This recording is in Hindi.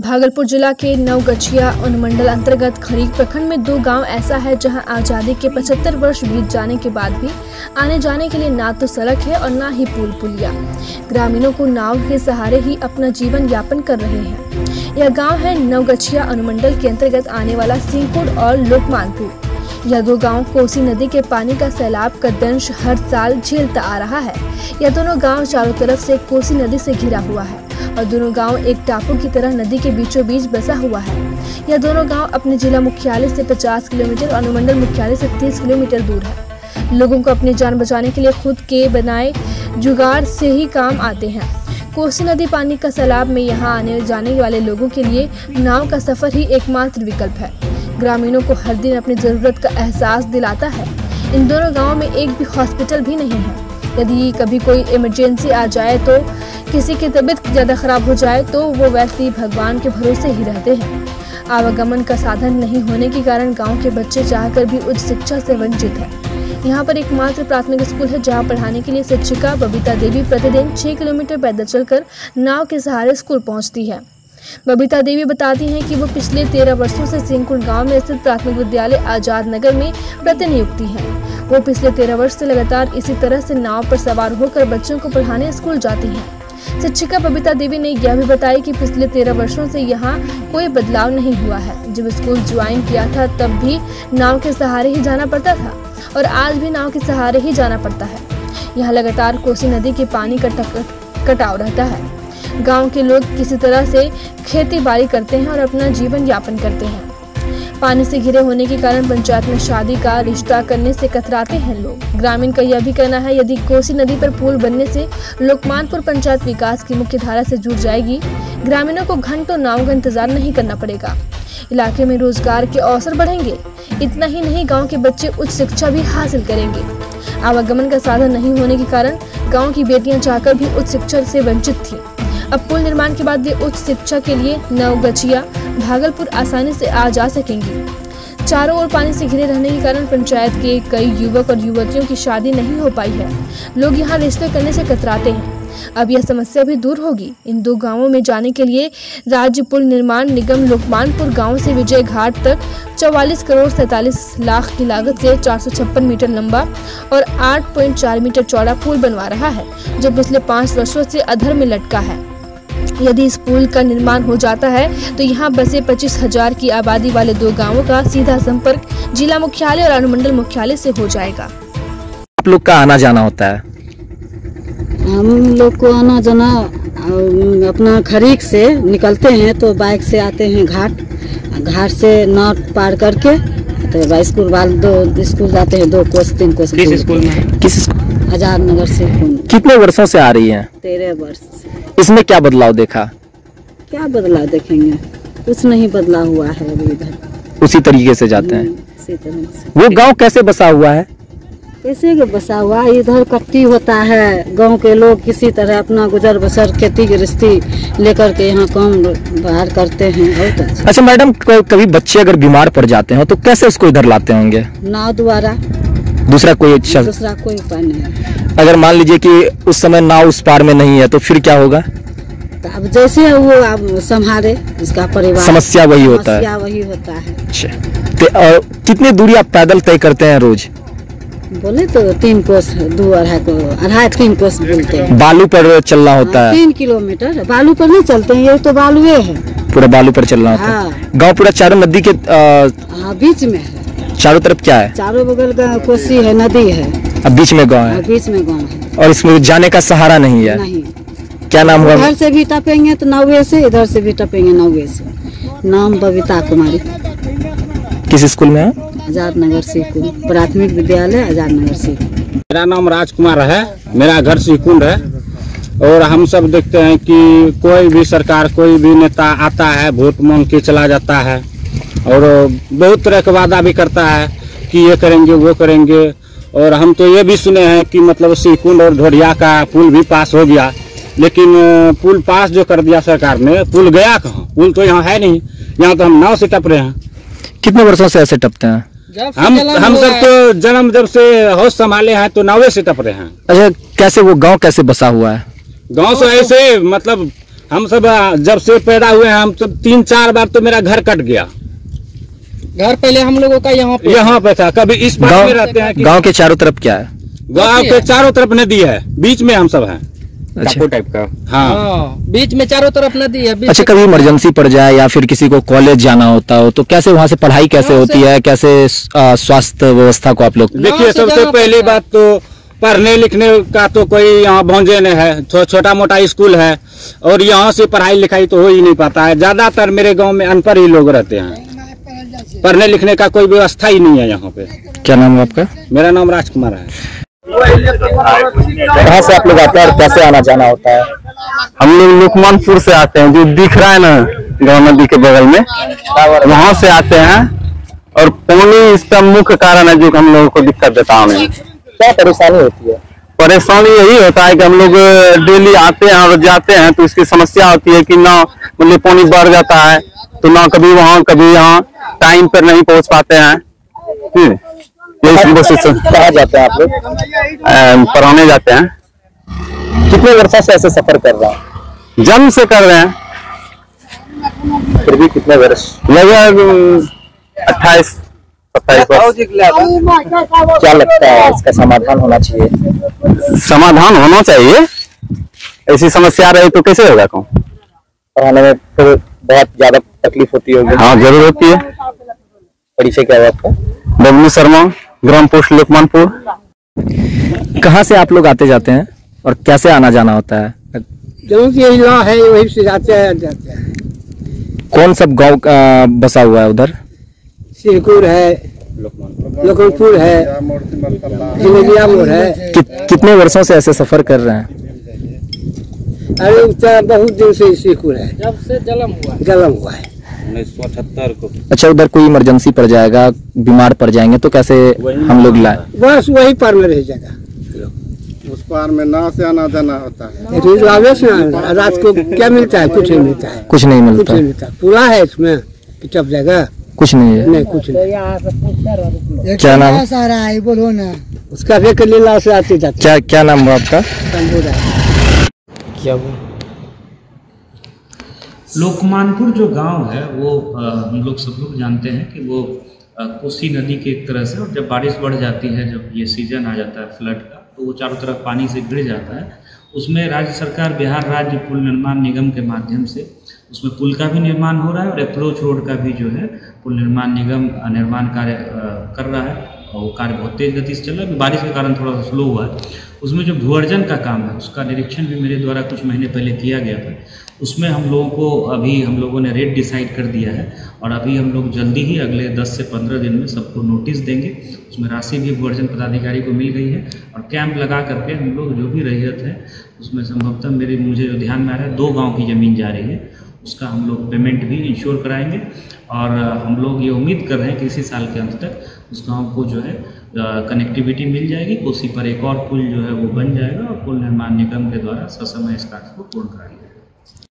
भागलपुर जिला के नवगछिया अनुमंडल अंतर्गत खरीक प्रखंड में 2 गांव ऐसा है जहां आजादी के 75 वर्ष बीत जाने के बाद भी आने जाने के लिए ना तो सड़क है और ना ही पुल पुलिया। ग्रामीणों को नाव के सहारे ही अपना जीवन यापन कर रहे हैं। यह गांव है नवगछिया अनुमंडल के अंतर्गत आने वाला सिंहकुंड और लोकमानपुर। यह 2 गांव कोसी नदी के पानी का सैलाब का दंश हर साल झेलता आ रहा है। यह दोनों गांव चारों तरफ से कोसी नदी से घिरा हुआ है और दोनों गांव एक टापू की तरह नदी के बीचों बीच बसा हुआ है। यह दोनों गांव अपने जिला मुख्यालय से 50 किलोमीटर और अनुमंडल मुख्यालय से 30 किलोमीटर दूर है। लोगों को अपनी जान बचाने के लिए खुद के बनाए जुगाड़ से ही काम आते हैं। कोसी नदी पानी का सैलाब में यहाँ आने जाने वाले लोगों के लिए नाव का सफर ही एकमात्र विकल्प है। ग्रामीणों को हर दिन अपनी जरूरत का एहसास दिलाता है। इन दोनों गाँव में एक भी हॉस्पिटल भी नहीं है। यदि कभी कोई इमरजेंसी आ जाए तो किसी की तबीयत ज़्यादा खराब हो जाए तो वो व्यक्ति भगवान के भरोसे ही रहते हैं। आवागमन का साधन नहीं होने के कारण गांव के बच्चे चाहकर भी उच्च शिक्षा से वंचित है। यहाँ पर एकमात्र प्राथमिक स्कूल है जहाँ पढ़ाने के लिए शिक्षिका बबीता देवी प्रतिदिन 6 किलोमीटर पैदल चलकर नाव के सहारे स्कूल पहुँचती है। बबीता देवी बताती हैं कि वो पिछले 13 वर्षों से सिंहकुंड गांव में स्थित प्राथमिक विद्यालय आजाद नगर में प्रतिनियुक्ति है। वो पिछले 13 वर्ष से लगातार इसी तरह से नाव पर सवार होकर बच्चों को पढ़ाने स्कूल जाती हैं। शिक्षिका बबीता देवी ने यह भी बताया कि पिछले 13 वर्षों से यहाँ कोई बदलाव नहीं हुआ है। जब स्कूल ज्वाइन किया था तब भी नाव के सहारे ही जाना पड़ता था और आज भी नाव के सहारे ही जाना पड़ता है। यहाँ लगातार कोसी नदी के पानी का कटाव रहता है। गांव के लोग किसी तरह से खेती बाड़ी करते हैं और अपना जीवन यापन करते हैं। पानी से घिरे होने के कारण पंचायत में शादी का रिश्ता करने से कतराते हैं लोग। ग्रामीण का यह भी कहना है यदि कोसी नदी पर पुल बनने से लोकमानपुर पंचायत विकास की मुख्य धारा से जुड़ जाएगी, ग्रामीणों को घंटों नाव का इंतजार नहीं करना पड़ेगा। इलाके में रोजगार के अवसर बढ़ेंगे। इतना ही नहीं, गाँव के बच्चे उच्च शिक्षा भी हासिल करेंगे। आवागमन का साधन नहीं होने के कारण गाँव की बेटियां चाहकर भी उच्च शिक्षा से वंचित थी। अब पुल निर्माण के बाद वे उच्च शिक्षा के लिए नवगछिया भागलपुर आसानी से आ जा सकेंगी। चारों ओर पानी से घिरे रहने के कारण पंचायत के कई युवक और युवतियों की शादी नहीं हो पाई है। लोग यहाँ रिश्ते करने से कतराते हैं। अब यह समस्या भी दूर होगी। इन 2 गांवों में जाने के लिए राज्य पुल निर्माण निगम लोकमानपुर गांव से विजय घाट तक 44 करोड़ 47 लाख की लागत से 456 मीटर लंबा और 8.4 मीटर चौड़ा पुल बनवा रहा है, जो पिछले 5 वर्षों से अधर में लटका है। यदि इस पुल का निर्माण हो जाता है तो यहाँ बसे 25,000 की आबादी वाले 2 गांवों का सीधा संपर्क जिला मुख्यालय और अनुमंडल मुख्यालय से हो जाएगा। आप लोग का आना जाना होता है? हम लोग को आना जाना अपना खरीक से निकलते हैं तो बाइक से आते हैं घाट से नाव पार करके तो स्कूल वाले 2 स्कूल जाते हैं, 2 कोस 3 कोस। किस स्कूल में? किस स्कूल? आजाद नगर से। कितने वर्षों से आ रही है? 13 वर्ष। इसमें क्या बदलाव देखा? क्या बदलाव देखेंगे, कुछ नहीं बदला हुआ है अभी। इधर उसी तरीके से जाते हैं। इसी तरह से। वो गांव कैसे बसा हुआ है? कैसे के बसा हुआ? इधर कट्टी होता है। गांव के लोग किसी तरह अपना गुजर बसर खेती गृहस्थी लेकर के यहाँ काम बाहर करते हैं। बहुत अच्छा मैडम, कभी बच्चे अगर बीमार पड़ जाते हैं तो कैसे उसको इधर लाते होंगे? नाव द्वारा। दूसरा कोई उपाय नहीं है। अगर मान लीजिए कि उस समय नाव उस पार में नहीं है तो फिर क्या होगा? तो अब जैसे वो अब संभाले उसका परिवार। समस्या वही होता है। वही होता है। अच्छा, तो कितनी दूरी आप पैदल तय करते हैं रोज? बोले तो 3 कोस 2-2.5 कोस बोलते हैं। बालू पर चलना होता है? 3 किलोमीटर। बालू पर नहीं चलते हैं, ये तो बालुए है। पूरा बालू पर चलना होता है। गाँव पूरा चारों नदी के बीच में है। चारों तरफ क्या है? चारों बगल का कोसी है, नदी है। अब बीच में गाँव है? बीच में गाँव है। और इसमें जाने का सहारा नहीं है? नहीं। क्या नाम हुआ? इधर से भी टपेंगे तो नावे से, इधर से भी टपेंगे नावे से। नाम बबीता कुमारी। किस स्कूल में है? आजाद नगर सिंहकुंड प्राथमिक विद्यालय आजाद नगर सिंहकुंड। मेरा नाम राजकुमार है, मेरा घर सिंहकुंड है। और हम सब देखते हैं कि कोई भी सरकार, कोई भी नेता आता है, वोट मांग के चला जाता है और बहुत तरह का वादा भी करता है कि ये करेंगे वो करेंगे। और हम तो ये भी सुने हैं कि मतलब सिंहकुंड और ढोरिया का पुल भी पास हो गया, लेकिन पुल पास जो कर दिया सरकार ने, पुल गया कहाँ? पुल तो यहाँ है नहीं। यहाँ तो हम नाव से टप रहे हैं। कितने वर्षों से ऐसे टपते हैं? हम सब तो जन्म जब से होश संभाले हैं तो नावे से टप रहे हैं। अच्छा, कैसे वो गांव कैसे बसा हुआ है? गांव से ऐसे मतलब हम सब जब से पैदा हुए हैं हम सब 3-4 बार तो मेरा घर कट गया। घर पहले हम लोगों का यहाँ पे था। कभी इस पार में रहते हैं। गांव के चारों तरफ क्या है? गांव के चारों तरफ नदी है, बीच में हम सब हैं। अच्छा टाइप का। हाँ, बीच में चारों तरफ नदी है। अच्छा, कभी इमरजेंसी पड़ जाए या फिर किसी को कॉलेज जाना होता हो तो कैसे वहाँ से पढ़ाई कैसे होती है? कैसे स्वास्थ्य व्यवस्था को आप लोग? देखिए, सबसे पहली बात तो पढ़ने लिखने का तो कोई यहाँ भौंजे नहीं है। छोटा मोटा स्कूल है और यहाँ से पढ़ाई लिखाई तो हो ही नहीं पाता है। ज्यादातर मेरे गांव में अनपढ़ ही लोग रहते हैं, पढ़ने लिखने का कोई व्यवस्था ही नहीं है यहाँ पे। क्या नाम है आपका? मेरा नाम राजकुमार है। कहाँ से आप लोग आते हैं और कैसे आना जाना होता है? हम लोग लुकमानपुर से आते हैं, जो दिख रहा है ना गाँव नदी के बगल में, वहाँ से आते हैं। और पानी इसका मुख्य कारण है जो हम लोगों को दिक्कत देता है। क्या परेशानी होती है? परेशानी यही होता है कि हम लोग डेली आते हैं और जाते हैं तो इसकी समस्या होती है कि ना मतलब पानी बढ़ जाता है तो ना कभी वहाँ कभी यहाँ टाइम पर नहीं पहुँच पाते हैं। कहाँ जाते हैं आप लोग? पढ़ाने जाते हैं। कितने वर्षों से ऐसे सफर कर रहे हैं? जन्म से कर रहे हैं। फिर भी कितने वर्ष? लगभग 28-27 वर्ष। क्या लगता है इसका समाधान होना चाहिए? समाधान होना चाहिए। ऐसी समस्या रही तो कैसे होगा? कौन पढ़ाने में फिर बहुत ज्यादा तकलीफ होती होगी। हाँ, जरूर होती है। परिचय क्या है आपका? बबलू शर्मा, ग्राम पोस्ट लुकमानपुर। कहाँ से आप लोग आते जाते हैं और कैसे आना जाना होता है? जो कि इलाका है वहीं से जाते हैं। कौन सब गांव बसा हुआ है उधर? सिरकुर है, लखनपुर है, जिलेबिया मोड़ है। कितने वर्षों से ऐसे सफर कर रहे हैं? अरे बहुत दिन से सिरकुर है, जब से जन्म हुआ है 1978 को। अच्छा, उधर कोई इमरजेंसी पड़ जाएगा, बीमार पड़ जाएंगे तो कैसे हम लोग लाए? बस वही पार में रह जाएगा। उस पार में नाव से आना जाना होता है। रात को क्या मिलता है? कुछ नहीं मिलता है। कुछ नहीं मिलता। पूरा है इसमें टप जाएगा, कुछ नहीं है। नहीं कुछ नहीं। क्या नाम है? बोलो ना। उसका रेक लीला से आते जाते। क्या नाम है आपका? क्या लुकमानपुर जो गांव है वो हम लोग सब लोग जानते हैं कि वो कोसी नदी के एक तरह से, और जब बारिश बढ़ जाती है, जब ये सीजन आ जाता है फ्लड का, तो वो चारों तरफ पानी से घिर जाता है। उसमें राज्य सरकार, बिहार राज्य पुल निर्माण निगम के माध्यम से उसमें पुल का भी निर्माण हो रहा है और अप्रोच रोड का भी जो है पुल निर्माण निगम निर्माण कार्य कर रहा है। और वो कार्य बहुत तेज गति से चल रहा है। बारिश के कारण थोड़ा सा स्लो हुआ है। उसमें जो भूअर्जन का काम है उसका निरीक्षण भी मेरे द्वारा कुछ महीने पहले किया गया था। उसमें हम लोगों ने रेट डिसाइड कर दिया है और अभी हम लोग जल्दी ही अगले 10 से 15 दिन में सबको नोटिस देंगे। उसमें राशि भी भूअर्जन पदाधिकारी को मिल गई है और कैंप लगा करके हम लोग जो भी रैयत है उसमें संभवतः मुझे जो ध्यान में आ रहा है 2 गाँव की ज़मीन जा रही है, उसका हम लोग पेमेंट भी इंश्योर कराएंगे। और हम लोग ये उम्मीद कर रहे हैं कि इसी साल के अंत तक उस गांव को जो है कनेक्टिविटी मिल जाएगी। कोसी पर एक और पुल जो है वो बन जाएगा और पुल निर्माण निगम के द्वारा ससमय इस कार्य को पूर्ण कराया जाएगा।